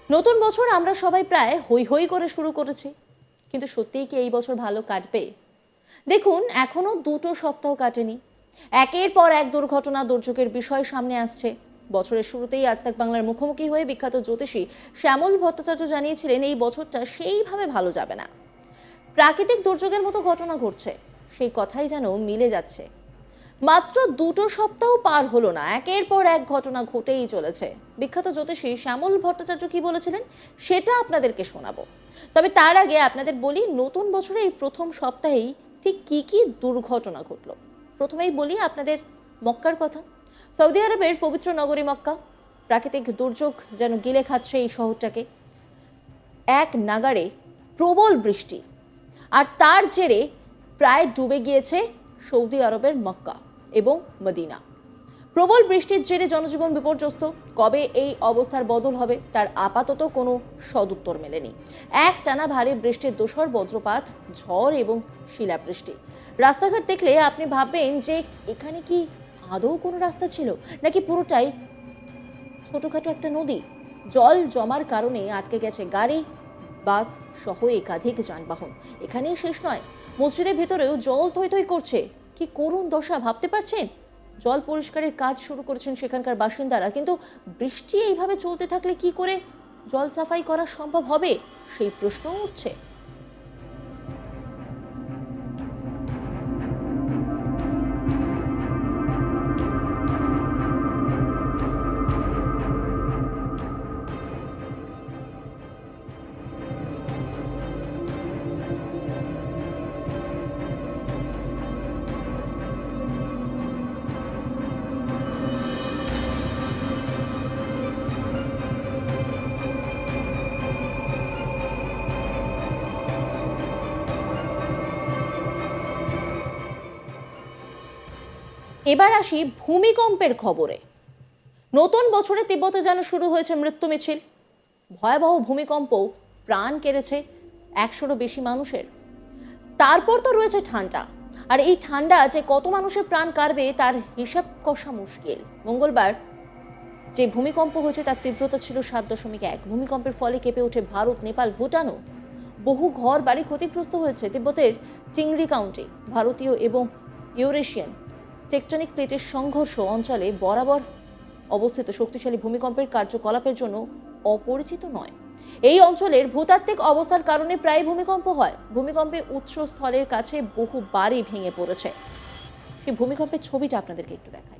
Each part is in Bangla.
নতুন বছর আমরা সবাই প্রায় হই হই করে শুরু করেছি, কিন্তু সত্যিই কি এই বছর ভালো কাটবে? দেখুন, এখনো দুটো সপ্তাহ কাটেনি, একের পর এক দুর্ঘটনা দুর্যোগের বিষয় সামনে আসছে। বছরের শুরুতেই আজ তাক বাংলার মুখোমুখি হয়ে বিখ্যাত জ্যোতিষী শ্যামল ভট্টাচার্য জানিয়েছিলেন এই বছরটা সেইভাবে ভালো যাবে না। প্রাকৃতিক দুর্যোগের মতো ঘটনা ঘটছে, সেই কথাই যেন মিলে যাচ্ছে। মাত্র দুটো সপ্তাহ পার হলো না, একের পর এক ঘটনা ঘটেই চলেছে। বিখ্যাত জ্যোতিষী শ্যামল ভট্টাচার্য কি বলেছিলেন সেটা আপনাদেরকে শোনাবো। তবে তার আগে আপনাদের বলি, নতুন বছরে এই প্রথম সপ্তাহেই ঠিক কি কি দুর্ঘটনা ঘটলো। প্রথমেই বলি আপনাদের মক্কার কথা। সৌদি আরবের পবিত্র নগরী মক্কা, প্রাকৃতিক দুর্যোগ যেন গিলে খাচ্ছে এই শহরটাকে। এক নাগাড়ে প্রবল বৃষ্টি, আর তার জেরে প্রায় ডুবে গিয়েছে সৌদি আরবের মক্কা এবং মদিনা। প্রবল বৃষ্টির জেরে জনজীবন বিপর্যস্ত। কবে এই অবস্থার বদল হবে তার আপাতত কোনো সদুত্তর মেলেনি। একটানা ভারী বৃষ্টির দোসর বজ্রপাত, ঝড় এবং শিলাবৃষ্টি। রাস্তাঘাট দেখলে আপনি ভাববেন যে এখানে কি আদৌ কোনো রাস্তা ছিল, নাকি পুরোটাই ছোটখাটো একটা নদী। জল জমার কারণে আটকে গেছে গাড়ি, বাস সহ একাধিক যানবাহন। এখানেই শেষ নয়, মসজিদের ভেতরেও জল থই থই করছে। কি করুণ দশা, ভাবতে পারছেন? জল পরিষ্কারের কাজ শুরু করেছেন সেখানকার বাসিন্দারা, কিন্তু বৃষ্টি এইভাবে চলতে থাকলে কি করে জল সাফাই করা সম্ভব হবে, সেই প্রশ্নও উঠছে। এবার আসি ভূমিকম্পের খবরে। নতুন বছরে তিব্বতে যেন শুরু হয়েছে মৃত্যু মিছিল। ভয়াবহ ভূমিকম্প প্রাণ কেড়েছে 100-রও বেশি মানুষের। তারপর তো রয়েছে ঠান্ডা, আর এই ঠান্ডা যে কত মানুষের প্রাণ কাড়বে তার হিসাব কষা মুশকিল। মঙ্গলবার যে ভূমিকম্প হয়েছে তার তীব্রতা ছিল 7.1। ভূমিকম্পের ফলে কেঁপে ওঠে ভারত, নেপাল, ভুটানও। বহু ঘর বাড়ি ক্ষতিগ্রস্ত হয়েছে। তিব্বতের চিংড়ি কাউন্টি ভারতীয় এবং ইউরেশিয়ান টেকটনিক প্লেটের সংঘর্ষ অঞ্চলে বরাবর অবস্থিত শক্তিশালী ভূমিকম্পের কার্যকলাপের জন্য অপরিচিত নয়। এই অঞ্চলের ভূতাত্ত্বিক অবস্থার কারণে প্রায় ভূমিকম্প হয়। ভূমিকম্পে উৎসস্থলের কাছে বহু বাড়ি ভেঙে পড়েছে। সেই ভূমিকম্পের ছবিটা আপনাদেরকে একটু দেখাই।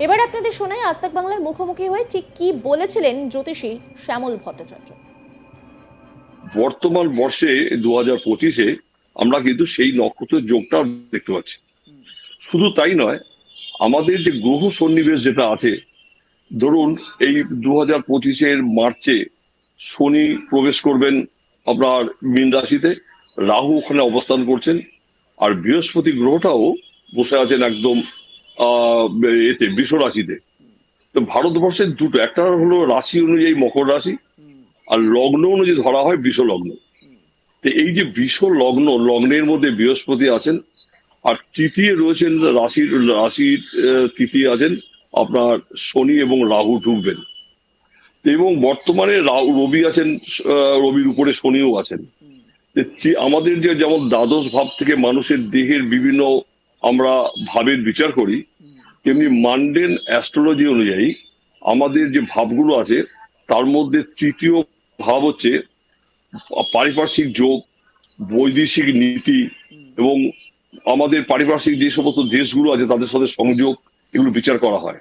এবার আপনাদের শোনাই আজ তাক বাংলার মুখোমুখি হয়ে ঠিক কি বলেছিলেন জ্যোতিষী শ্যামল ভট্টাচার্য। বর্তমান বর্ষে 2025-এ আমরা কিন্তু সেই নক্ষত্রের যোগটা দেখতে পাচ্ছি। শুধু তাই নয়, আমাদের যে গ্রহ সন্নিবেশ যেটা আছে, ধরুন এই 2025-এর মার্চে শনি প্রবেশ করবেন আপনার মীন রাশিতে, রাহু ওখানে অবস্থান করছেন, আর বৃহস্পতি গ্রহটাও বসে আছেন একদম এতে বৃষ রাশিতে। তো ভারতবর্ষের দুটো, একটা হলো রাশি অনুযায়ী মকর রাশি, আর লগ্ন অনুযায়ী ধরা হয় বৃষ লগ্ন। তো এই যে বৃষ লগ্ন, লগ্নের মধ্যে বৃহস্পতি আছেন, আর তৃতীয় রয়েছেন রাশির রাশির তৃতীয় আছেন আপনার শনি এবং রাহু ঢুকবেন। এবং বর্তমানে রবি আছেন, রবির উপরে শনিও আছেন। আমাদের যে যেমন দ্বাদশ ভাব থেকে মানুষের দেহের বিভিন্ন আমরা ভাবের বিচার করি, তেমনি মান্ডেন অ্যাস্ট্রোলজি অনুযায়ী আমাদের যে ভাবগুলো আছে তার মধ্যে তৃতীয় ভাব হচ্ছে পারিপার্শ্বিক যোগ, বৈদেশিক নীতি এবং আমাদের পারিপার্শ্বিক যে সমস্ত দেশগুলো আছে তাদের সাথে সংযোগ, এগুলো বিচার করা হয়।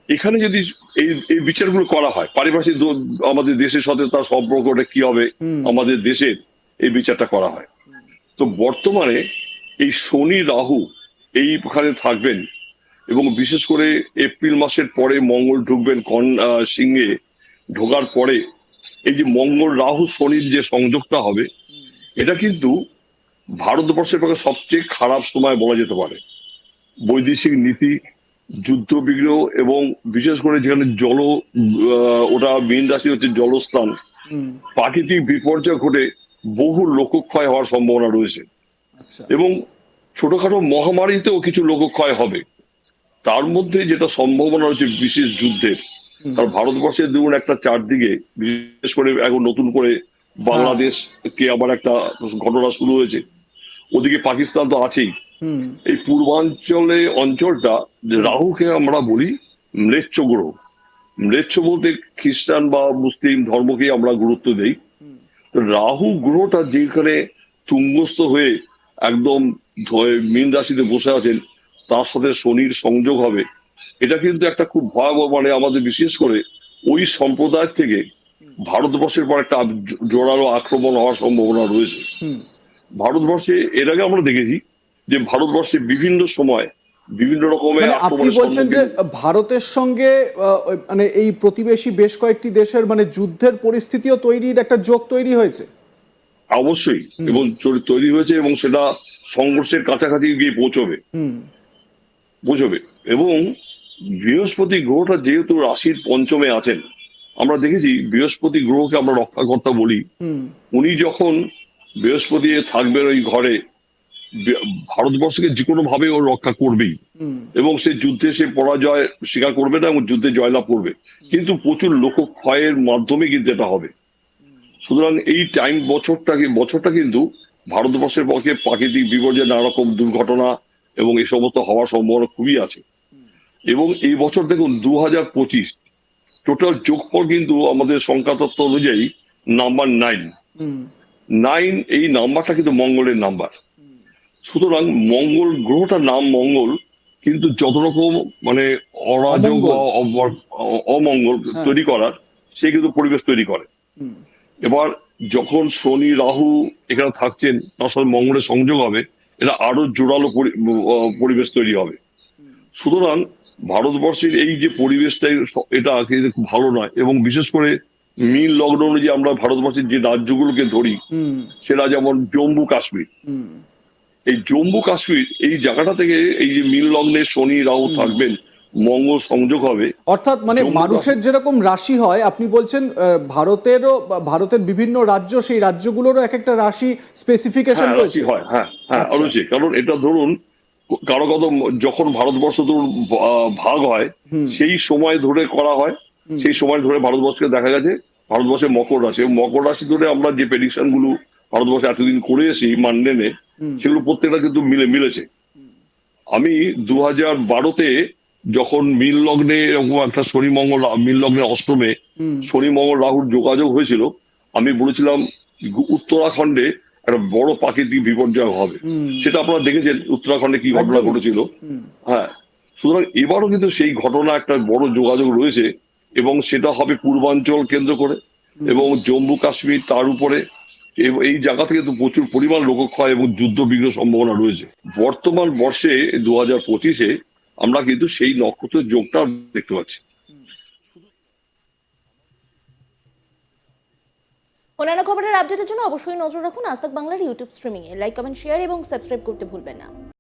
এখানে যদি এই এই বিচারগুলো করা হয়, পারিপার্শ্বিক আমাদের দেশের সাথে তার সম্পর্কটা কি হবে, আমাদের দেশের এই বিচারটা করা হয়। তো বর্তমানে এই শনি রাহু এইখানে থাকবেন, এবং বিশেষ করে এপ্রিল মাসের পরে মঙ্গল ঢুকবেন সিংহে। ঢোকার পরে এই যে মঙ্গল রাহু শনির যে সংযোগটা হবে, এটা কিন্তু ভারতবর্ষের পক্ষে সবচেয়ে খারাপ সময় বলা যেতে পারে। বৈদেশিক নীতি, যুদ্ধবিগ্রহ এবং বিশেষ করে যেখানে ওটা মীন রাশি হচ্ছে জলস্থান, হুম। প্রাকৃতিক বিপর্যয় ঘটে বহু লোকক্ষয় হওয়ার সম্ভাবনা রয়েছে আচ্ছা। এবং ছোটখাটো মহামারীতেও কিছু লোকক্ষয় হবে। তার মধ্যে যেটা সম্ভাবনা রয়েছে বিশেষ যুদ্ধের, কারণ ভারতবর্ষের ধরুন একটা চারদিকে বিশেষ করে এখন নতুন করে বাংলাদেশ কে আবার একটা ঘটনা শুরু হয়েছে, ওদিকে পাকিস্তান তো আছেই। হুম। এই পূর্বাঞ্চলে অঞ্চলটা রাহুকে আমরা বলি ম্লেচ্ছ গ্রহ। ম্লেচ্ছ বলতে খ্রিস্টান বা মুসলিম ধর্মকে আমরা গুরুত্ব দেই। তো রাহু গ্রহটা যেখানে তুঙ্গস্থ হয়ে একদম মীন রাশিতে বসে আছেন, তার সাথে শনির সংযোগ হবে, এটা কিন্তু একটা খুব ভয়াবহ, মানে আমাদের বিশেষ করে ওই সম্প্রদায় থেকে ভারতবর্ষের পর একটা জোরালো আক্রমণ হওয়ার সম্ভাবনা রয়েছে। ভারতবর্ষে এর আগে আমরা দেখেছি যে ভারতবর্ষে বিভিন্ন সময় বিভিন্ন রকমের মানে আপনি আক্রমণের বলছেন যে সম্মুখীন। ভারতের সঙ্গে মানে এই প্রতিবেশী বেশ কয়েকটি দেশের মানে যুদ্ধের পরিস্থিতিও তৈরির একটা যোগ তৈরি হয়েছে। অবশ্যই, এবং তৈরি হয়েছে এবং সেটা সংঘর্ষের কাছাকাছি গিয়ে পৌঁছবে। এবং বৃহস্পতি গ্রহটা যেহেতু রাশির পঞ্চমে আছেন, আমরা দেখেছি বৃহস্পতি গ্রহকে আমরা রক্ষাকর্তা বলি। উনি যখন বৃহস্পতি থাকবেন ওই ঘরে, ভারতবর্ষকে যে কোনো ভাবে ও রক্ষা করবেই এবং সে যুদ্ধে সে পরাজয় স্বীকার করবে না এবং যুদ্ধে জয়লাভ করবে, কিন্তু প্রচুর লোক ক্ষয়ের মাধ্যমে কিন্তু এটা হবে। সুতরাং এই বছরটা কিন্তু ভারতবর্ষের পক্ষে প্রাকৃতিক বিপর্যয়, নানা রকম দুর্ঘটনা এবং এই সমস্ত হওয়ার সম্ভাবনা খুবই আছে। এবং এই বছর দেখুন 2025 টোটাল যোগফল কিন্তু আমাদের সংখ্যাতত্ত্ব অনুযায়ী নাম্বার 9। এই নাম্বারটা কিন্তু মঙ্গলের নাম্বার। সুতরাং মঙ্গল গ্রহটার নাম মঙ্গল, কিন্তু যত রকম মানে অরাজক বা অমঙ্গল তৈরি করার, সে কিন্তু পরিবেশ তৈরি করে। এবার যখন শনি রাহু এখানে থাকছেন, তার সাথে মঙ্গলের সংযোগ হবে, এটা আরো জোরালো পরিবেশ তৈরি হবে। সুতরাং ভারতবর্ষের এই যে পরিবেশটাই, এটা খুব ভালো নয়। এবং বিশেষ করে মীন লগ্ন অনুযায়ী আমরা ভারতবর্ষের যে রাজ্যগুলোকে ধরি, সেটা যেমন জম্মু কাশ্মীর। এই জম্মু কাশ্মীর এই জায়গাটা থেকে এই যে মীন লগ্নে শনি রাহু থাকবেন, মঙ্গল সংযোগ হবে। অর্থাৎ মানে মানুষের যেরকম রাশি হয়, আপনি বলছেন ভারতের বিভিন্ন রাজ্য, সেই রাজ্যগুলোরও এক একটা রাশি স্পেসিফিকেশন রয়েছে। অবশ্যই, কারণ এটা ধরুন কারো কত যখন ভারতবর্ষ ধরুন ভাগ হয়, সেই সময় ধরে করা হয়। সেই সময় ধরে ভারতবর্ষকে দেখা গেছে ভারতবর্ষে মকর রাশি ধরে আমরা যে প্রেডিকশন গুলো ভারতবর্ষে এতদিন করে এসেছি মানডেনে, সেগুলো প্রত্যেকটা কিন্তু মিলেছে। আমি 2012-তে যখন মীন লগ্নে এরকম একটা শনি মঙ্গল, মীন লগ্নের অষ্টমে শনি মঙ্গল রাহুর যোগাযোগ হয়েছিল, আমি বলেছিলাম উত্তরাখণ্ডে একটা বড় প্রাকৃতিক বিপর্যয় হবে। সেটা আপনারা দেখেছেন উত্তরাখণ্ডে কি ঘটনা ঘটেছিল। সুতরাং এবারও কিন্তু সেই ঘটনা একটা বড় যোগাযোগ রয়েছে এবং সেটা হবে পূর্বাঞ্চল কেন্দ্র করে এবং জম্মু কাশ্মীর তার উপরে। এই জায়গা থেকে তো প্রচুর পরিমাণ লোকক্ষয় এবং যুদ্ধ বিগ্রহ সম্ভাবনা রয়েছে। বর্তমান বর্ষে 2025-এ আমরা কিন্তু সেই নক্ষত্রের যোগটা দেখতে পাচ্ছি। অন্যান্য খবরের আপডেটের জন্য অবশ্যই নজর রাখুন আজ তাক বাংলার ইউটিউব স্ট্রিমিং এ। লাইক, কমেন্ট, শেয়ার এবং সাবস্ক্রাইব করতে ভুলবেন না।